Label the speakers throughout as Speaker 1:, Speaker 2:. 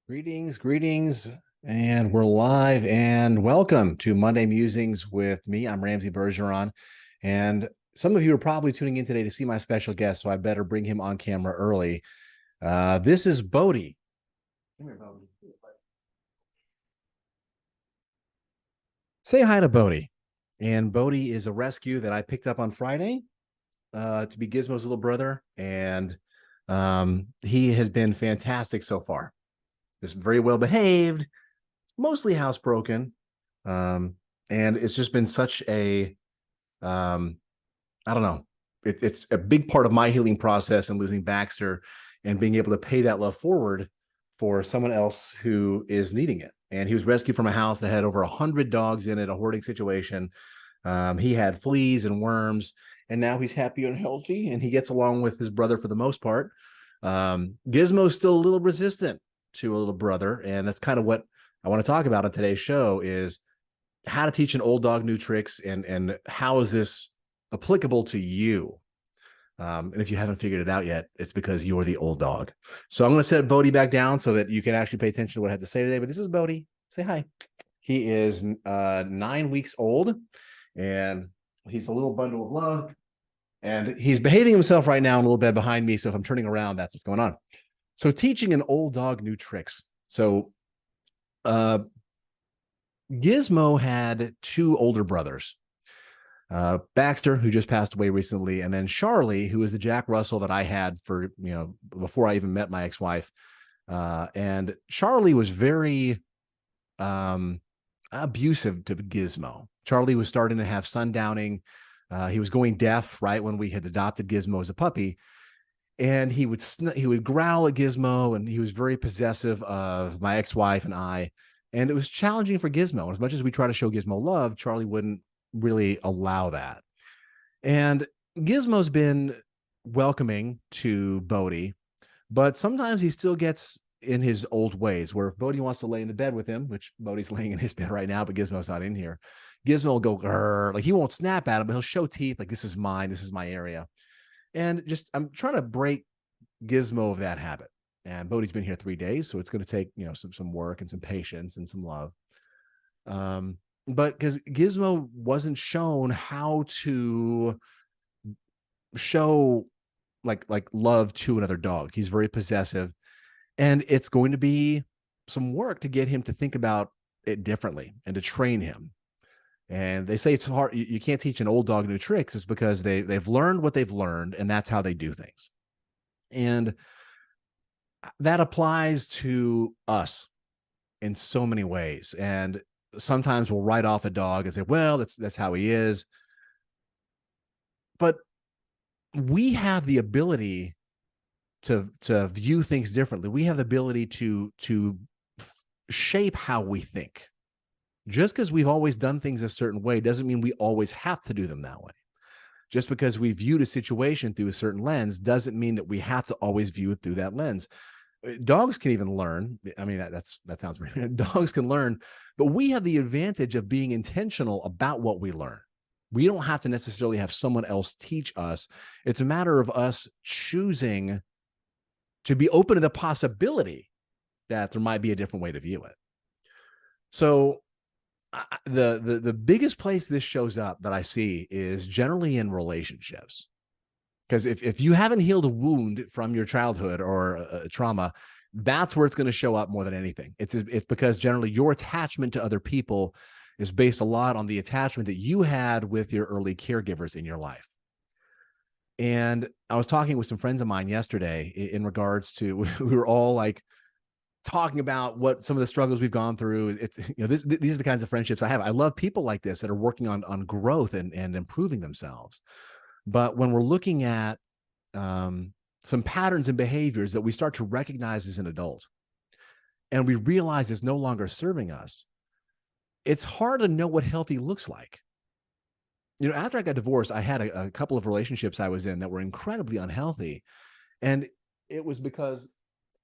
Speaker 1: Greetings, and we're live. And welcome to Monday Musings with me. I'm Ramsey Bergeron, and some of you are probably tuning in today to see my special guest, so I better bring him on camera early. This is Bodhi. Come here, Bodhi. Say hi to Bodhi. And Bodhi is a rescue that I picked up on Friday to be Gizmo's little brother, and he has been fantastic so far. Just very well behaved, mostly housebroken. And it's just been such a, I don't know, it's a big part of my healing process and losing Baxter and being able to pay that love forward for someone else who is needing it. And he was rescued from a house that had over 100 dogs in it, a hoarding situation. He had fleas and worms, and now he's happy and healthy, and he gets along with his brother for the most part. Gizmo's still a little resistant to a little brother, and that's kind of what I want to talk about on today's show is how to teach an old dog new tricks and how is this applicable to you. And if you haven't figured it out yet, it's because you're the old dog. So I'm going to set Bodhi back down so that you can actually pay attention to what I have to say today. But this is Bodhi. Say hi. He is 9 weeks old, and he's a little bundle of love. And he's behaving himself right now in a little bed behind me. So if I'm turning around, that's what's going on. So teaching an old dog new tricks. So Gizmo had two older brothers, Baxter, who just passed away recently, and then Charlie, who is the Jack Russell that I had for, before I even met my ex-wife. And Charlie was very abusive to Gizmo. Charlie was starting to have sundowning. He was going deaf right when we had adopted Gizmo as a puppy. And he would growl at Gizmo, and he was very possessive of my ex-wife and I. And it was challenging for Gizmo. And as much as we try to show Gizmo love, Charlie wouldn't really allow that. And Gizmo's been welcoming to Bodhi, but sometimes he still gets in his old ways where if Bodhi wants to lay in the bed with him, which Bodhi's laying in his bed right now, but Gizmo's not in here, Gizmo will go, Grr. Like he won't snap at him, but he'll show teeth like, this is mine, this is my area. And just, I'm trying to break Gizmo of that habit. And Bodhi's been here 3 days, so it's going to take, some work and some patience and some love. But because Gizmo wasn't shown how to show like love to another dog. He's very possessive, and it's going to be some work to get him to think about it differently and to train him. And they say it's hard. You can't teach an old dog new tricks. It's because they've learned what they've learned, and that's how they do things. And that applies to us in so many ways. And sometimes we'll write off a dog and say, well, that's how he is. But we have the ability to view things differently. We have the ability to shape how we think. Just because we've always done things a certain way doesn't mean we always have to do them that way. Just because we viewed a situation through a certain lens doesn't mean that we have to always view it through that lens. Dogs can even learn. I mean, that sounds weird. Dogs can learn, but we have the advantage of being intentional about what we learn. We don't have to necessarily have someone else teach us. It's a matter of us choosing to be open to the possibility that there might be a different way to view it. So the biggest place this shows up that I see is generally in relationships. Because if you haven't healed a wound from your childhood or a trauma, that's where it's going to show up more than anything. It's because generally your attachment to other people is based a lot on the attachment that you had with your early caregivers in your life. And I was talking with some friends of mine yesterday in regards to, we were all like talking about what some of the struggles we've gone through. It's, these are the kinds of friendships I have. I love people like this that are working on growth and improving themselves. But when we're looking at some patterns and behaviors that we start to recognize as an adult, and we realize it's no longer serving us, it's hard to know what healthy looks like. After I got divorced, I had a couple of relationships I was in that were incredibly unhealthy. And it was because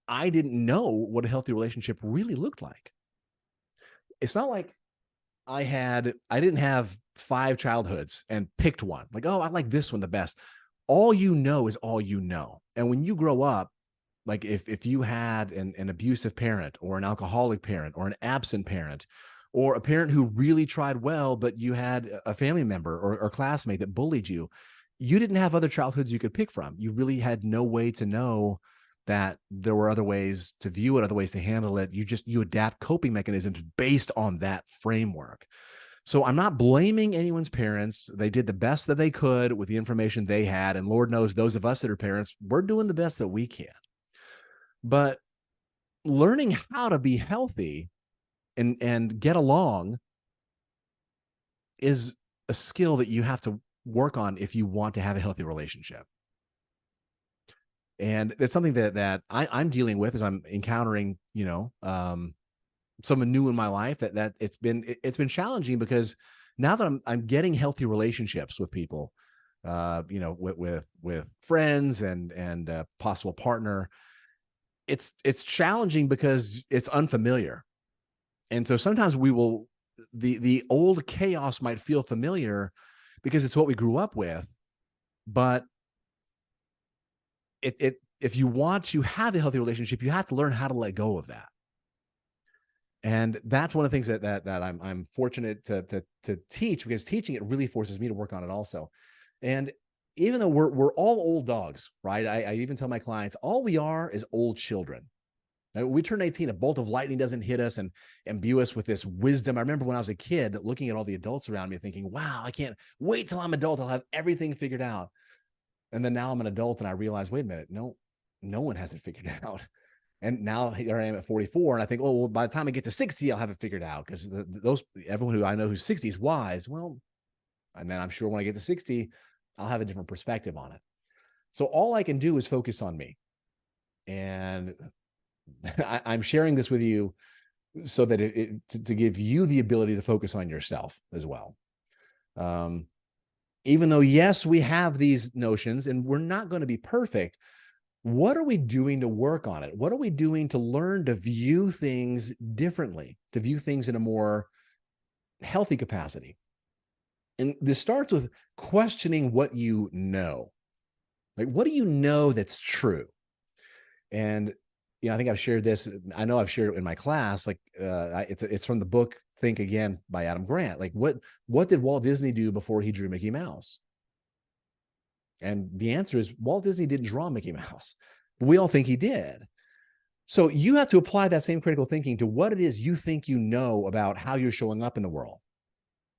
Speaker 1: I didn't know what a healthy relationship really looked like. It's not like I didn't have 5 childhoods and picked one. Like, oh, I like this one the best. All you know is all you know. And when you grow up, Like if you had an abusive parent or an alcoholic parent or an absent parent or a parent who really tried well, but you had a family member or classmate that bullied you, you didn't have other childhoods you could pick from. You really had no way to know that there were other ways to view it, other ways to handle it. You adapt coping mechanisms based on that framework. So I'm not blaming anyone's parents. They did the best that they could with the information they had. And Lord knows those of us that are parents, we're doing the best that we can. But learning how to be healthy and get along is a skill that you have to work on if you want to have a healthy relationship. And it's something that I'm dealing with as I'm encountering, someone new in my life that it's been challenging because now that I'm getting healthy relationships with people, with friends and possible partner, it's challenging because it's unfamiliar. And so sometimes the old chaos might feel familiar because it's what we grew up with, but if you want to have a healthy relationship, you have to learn how to let go of that. And that's one of the things that I'm fortunate to teach, because teaching it really forces me to work on it also. And even though we're all old dogs, right? I even tell my clients, all we are is old children. Now, when we turn 18, a bolt of lightning doesn't hit us and imbue us with this wisdom. I remember when I was a kid looking at all the adults around me thinking, wow, I can't wait till I'm adult. I'll have everything figured out. And then now I'm an adult and I realize, wait a minute, no one has it figured out. And now here I am at 44, and I think, oh, well, by the time I get to 60, I'll have it figured out, because everyone who I know who's 60 is wise. Well, and then I'm sure when I get to 60, I'll have a different perspective on it. So all I can do is focus on me. And I'm sharing this with you so that to give you the ability to focus on yourself as well. Even though, yes, we have these notions and we're not going to be perfect, what are we doing to work on it? What are we doing to learn to view things differently, to view things in a more healthy capacity? And this starts with questioning what you know. Like, what do you know that's true? And I think I've shared this. I know I've shared it in my class. Like, it's from the book Think Again by Adam Grant. Like, what did Walt Disney do before he drew Mickey Mouse? And the answer is Walt Disney didn't draw Mickey Mouse. But we all think he did. So you have to apply that same critical thinking to what it is you think you know about how you're showing up in the world.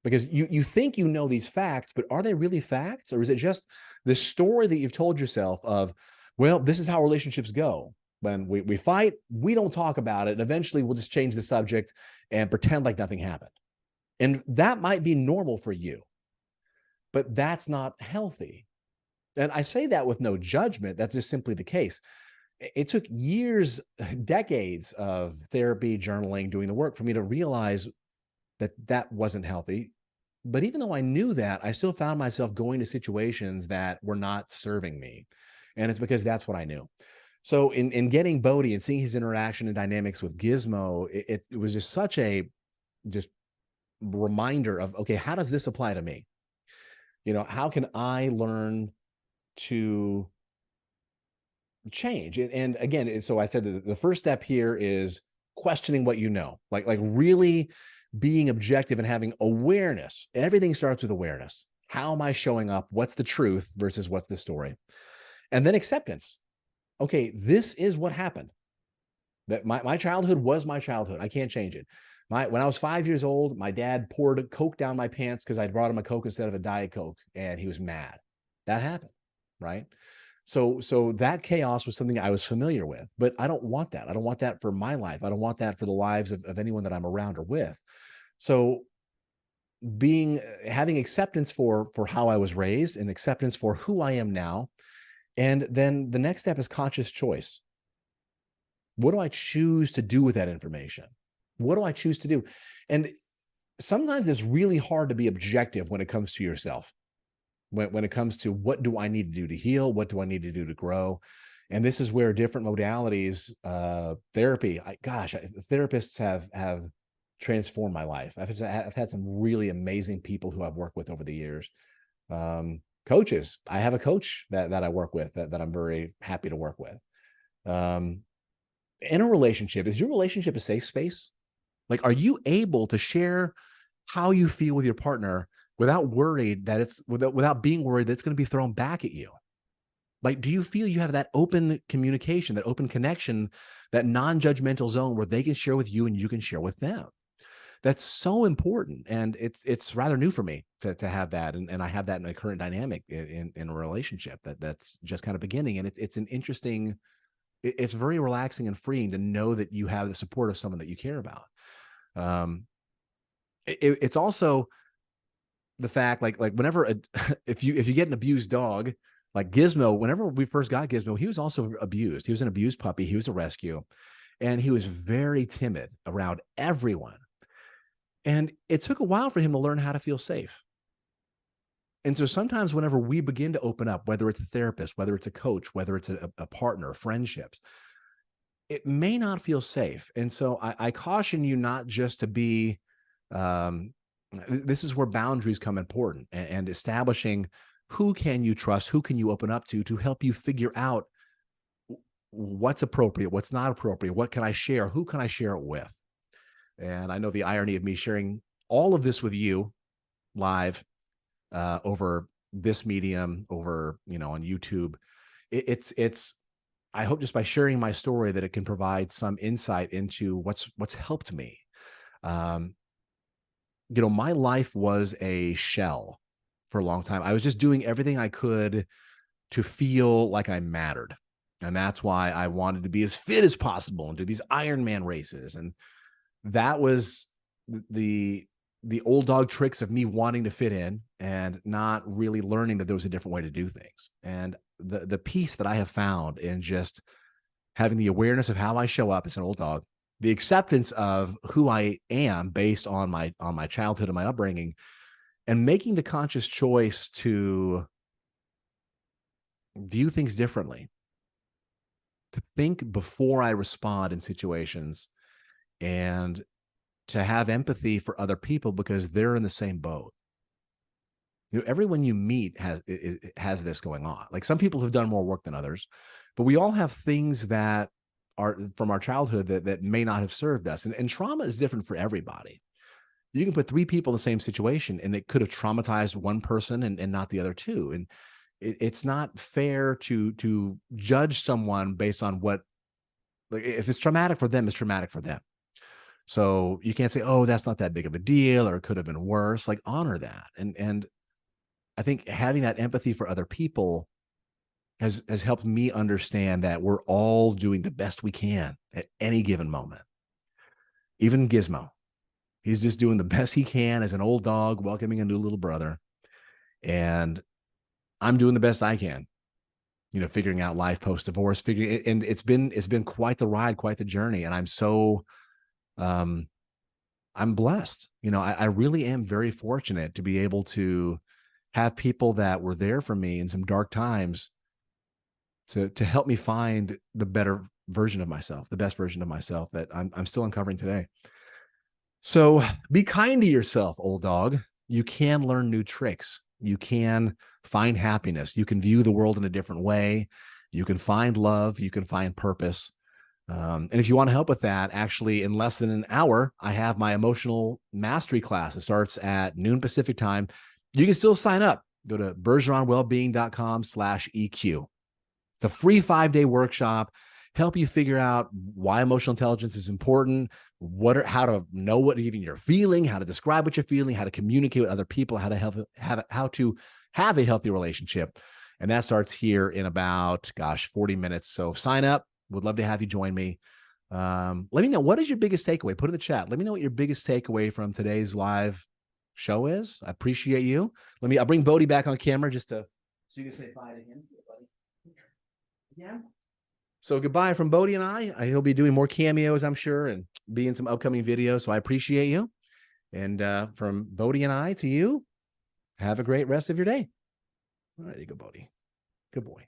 Speaker 1: Because you think you know these facts, but are they really facts? Or is it just the story that you've told yourself of, well, this is how relationships go. When we fight, we don't talk about it. And eventually we'll just change the subject and pretend like nothing happened. And that might be normal for you, but that's not healthy. And I say that with no judgment. That's just simply the case. It took years, decades of therapy, journaling, doing the work for me to realize that wasn't healthy. But even though I knew that, I still found myself going to situations that were not serving me. And it's because that's what I knew. So in getting Bodhi and seeing his interaction and dynamics with Gizmo, it was just such a just reminder of, okay, how does this apply to me? How can I learn to change? And again, so I said the first step here is questioning what you know, like really being objective and having awareness. Everything starts with awareness. How am I showing up? What's the truth versus what's the story? And then acceptance. Okay, this is what happened. That my childhood was my childhood. I can't change it. When I was 5 years old, my dad poured Coke down my pants because I brought him a Coke instead of a Diet Coke, and he was mad. That happened, right? So that chaos was something I was familiar with, but I don't want that. I don't want that for my life. I don't want that for the lives of anyone that I'm around or with. So having acceptance for how I was raised and acceptance for who I am now. And then the next step is conscious choice. What do I choose to do with that information? What do I choose to do? And sometimes it's really hard to be objective when it comes to yourself. When it comes to what do I need to do to heal? What do I need to do to grow? And this is where different modalities, therapy, therapists have transformed my life. I've had some really amazing people who I've worked with over the years. Coaches, I have a coach that I work with that I'm very happy to work with. In a relationship, is your relationship a safe space? Like, are you able to share how you feel with your partner without worried that without being worried that it's going to be thrown back at you? Like, do you feel you have that open communication, that open connection, that non-judgmental zone where they can share with you and you can share with them? That's so important. And it's rather new for me to have that. And I have that in my current dynamic in a relationship that's just kind of beginning. And it's an interesting, it's very relaxing and freeing to know that you have the support of someone that you care about. Um, it's also the fact, like whenever if you get an abused dog like Gizmo, whenever we first got Gizmo, he was also abused. He was an abused puppy. He was a rescue, and he was very timid around everyone. And it took a while for him to learn how to feel safe. And so sometimes whenever we begin to open up, whether it's a therapist, whether it's a coach, whether it's a partner, friendships, it may not feel safe. And so I caution you not just to be, this is where boundaries come important, and establishing who can you trust, who can you open up to help you figure out what's appropriate, what's not appropriate, what can I share, who can I share it with. And I know the irony of me sharing all of this with you live over this medium, over, on YouTube. It's I hope just by sharing my story that it can provide some insight into what's helped me. My life was a shell for a long time. I was just doing everything I could to feel like I mattered. And that's why I wanted to be as fit as possible and do these Ironman races. And that was the old dog tricks of me wanting to fit in and not really learning that there was a different way to do things. And the peace that I have found in just having the awareness of how I show up as an old dog, the acceptance of who I am based on my childhood and my upbringing, and making the conscious choice to view things differently, to think before I respond in situations, and to have empathy for other people because they're in the same boat. Everyone you meet has this going on. Like, some people have done more work than others, but we all have things that are from our childhood that may not have served us. And trauma is different for everybody. You can put three people in the same situation and it could have traumatized one person and not the other two. And it's not fair to judge someone based on what, like, if it's traumatic for them, it's traumatic for them. So you can't say, oh, that's not that big of a deal, or it could have been worse. Like, honor that. And I think having that empathy for other people has helped me understand that we're all doing the best we can at any given moment. Even Gizmo, he's just doing the best he can as an old dog, welcoming a new little brother. And I'm doing the best I can, figuring out life post-divorce, and it's been quite the ride, quite the journey. And I'm so, I'm blessed. I really am very fortunate to be able to have people that were there for me in some dark times to help me find the better version of myself, the best version of myself that I'm still uncovering today. So be kind to yourself, old dog. You can learn new tricks. You can find happiness. You can view the world in a different way. You can find love. You can find purpose. And if you want to help with that, actually, in less than an hour, I have my emotional mastery class. It starts at noon Pacific time. You can still sign up. Go to bergeronwellbeing.com/EQ. It's a free 5-day workshop, help you figure out why emotional intelligence is important, how to know what even you're feeling, how to describe what you're feeling, how to communicate with other people, how to have a healthy relationship. And that starts here in about, 40 minutes. So sign up. Would love to have you join me. Let me know, what is your biggest takeaway? Put in the chat. Let me know what your biggest takeaway from today's live show is. I appreciate you. I'll bring Bodhi back on camera so you can say bye to him, buddy. Yeah. So goodbye from Bodhi and I. He'll be doing more cameos, I'm sure, and be in some upcoming videos. So I appreciate you. And from Bodhi and I to you, have a great rest of your day. All right, there you go, Bodhi. Good boy.